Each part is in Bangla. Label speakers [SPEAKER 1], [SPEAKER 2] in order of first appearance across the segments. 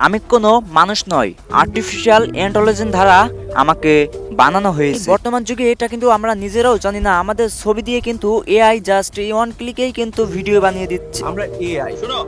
[SPEAKER 1] আমি কোনো মানুষ নয়, আর্টিফিশিয়াল ইন্টেলিজেন্স দ্বারা আমাকে বানানো হয়েছে। বর্তমান যুগে এটা কিন্তু আমরা নিজেরাও জানি না, আমাদের ছবি দিয়ে কিন্তু এআই জাস্ট এই ওয়ান ক্লিকেই কিন্তু ভিডিও বানিয়ে দিচ্ছে।
[SPEAKER 2] আমরা এআই শোনো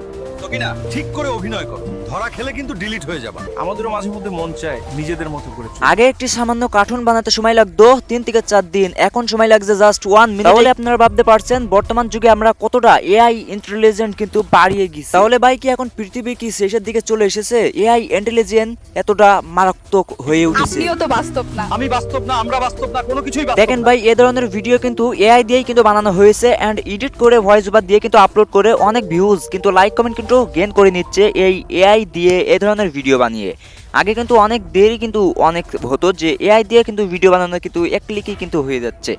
[SPEAKER 2] সকিনা ঠিক করে অভিনয় করো, ধরা খেলে কিন্তু ডিলিট হয়ে যাবে। আমাদেরও মাঝে মধ্যে মন চায় নিজেদের মতো করে চলতে।
[SPEAKER 1] আগে একটি সামান্য কার্টুন বানাতে সময় লাগতো 3 থেকে 4 দিন, এখন সময় লাগছে জাস্ট 1 মিনিট। তাহলে আপনারা ভাবতে পারছেন বর্তমান যুগে আমরা কতটা এআই ইন্টেলিজেন্ট কিন্তু বাড়িয়ে গেছি। তাহলে ভাই কি এখন পৃথিবী কি শেষের দিকে চলে এসেছে? এআই ইন্টেলিজেন্ট এতটা মারাত্মক হয়ে উঠেছে।
[SPEAKER 3] আপনিও তো বাস্তব না।
[SPEAKER 2] আমি বাস্তব না, আমরা বাস্তব না, কোনো কিছুই বাস্তব
[SPEAKER 1] দেখেন
[SPEAKER 2] না।
[SPEAKER 1] ভাই, এ ধরনের ভিডিও কিন্তু এআই দিয়েই কিন্তু বানানো হয়েছে এন্ড এডিট করে ভয়েস ওভার দিয়ে কিন্তু আপলোড করে অনেক ভিউজ কিন্তু লাইক কমেন্ট কিন্তু গেইন করে নিচ্ছে এই এআই দিয়ে এ ধরনের ভিডিও বানিয়ে। আগে কিন্তু অনেক দেরি কিন্তু অনেক হতো যে এআই দিয়ে কিন্তু ভিডিও বানানো কিন্তু এক ক্লিকেই কিন্তু হয়ে যাচ্ছে।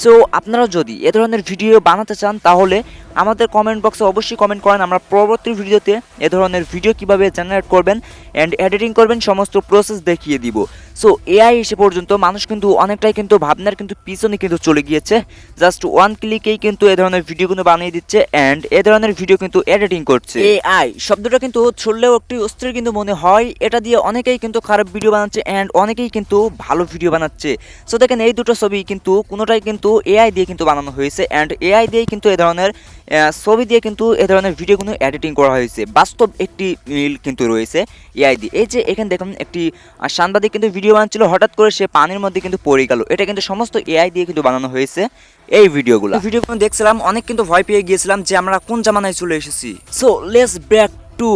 [SPEAKER 1] সো আপনারা যদি এ ধরনের ভিডিও বানাতে চান তাহলে আমাদের কমেন্ট বক্সে অবশ্যই কমেন্ট করেন, আমরা পরবর্তী ভিডিওতে এ ধরনের ভিডিও কিভাবে জেনারেট করবেন এন্ড এডিটিং করবেন সমস্ত প্রসেস দেখিয়ে দিব। সো এআই এসে পর্যন্ত মানুষ কিন্তু অনেকটাই কিন্তু ভাবনার কিন্তু পিছনে কিন্তু চলে গিয়েছে, জাস্ট ওয়ান ক্লিকেই কিন্তু এ ধরনের ভিডিওগুলো বানিয়ে দিচ্ছে এন্ড এ ধরনের ভিডিও কিন্তু এডিটিং করছে। এআই শব্দটা কিন্তু ছড়লেও একটি অস্থির কিন্তু মনে হয়, এটা দিয়ে অনেকেই কিন্তু খারাপ ভিডিও বানাচ্ছে এন্ড অনেকেই কিন্তু ভালো ভিডিও বানাচ্ছে। সো দেখেন এই দুটো ছবি কিন্তু কোনোটাই কিন্তু এআই দিয়ে কিন্তু বানানো হয়েছে এন্ড এআই দিয়েই কিন্তু এ ধরনের ছবি দিয়ে কিন্তু এ ধরনের ভিডিওগুলো এডিটিং করা হয়েছে। বাস্তব একটি মিল কিন্তু রয়েছে এআই দিয়ে। এই যে এখানে দেখুন একটি সাংবাদিক কিন্তু ভিডিও বানাচ্ছিল, হঠাৎ করে সে পানির মধ্যে কিন্তু পড়ে গেল, এটা কিন্তু সমস্ত এআই দিয়ে কিন্তু বানানো হয়েছে এই ভিডিওগুলো। ভিডিওগুলো দেখছিলাম অনেক কিন্তু ভয় পেয়ে গিয়েছিলাম যে আমরা কোন জামানায় চলে এসেছি। So let's back to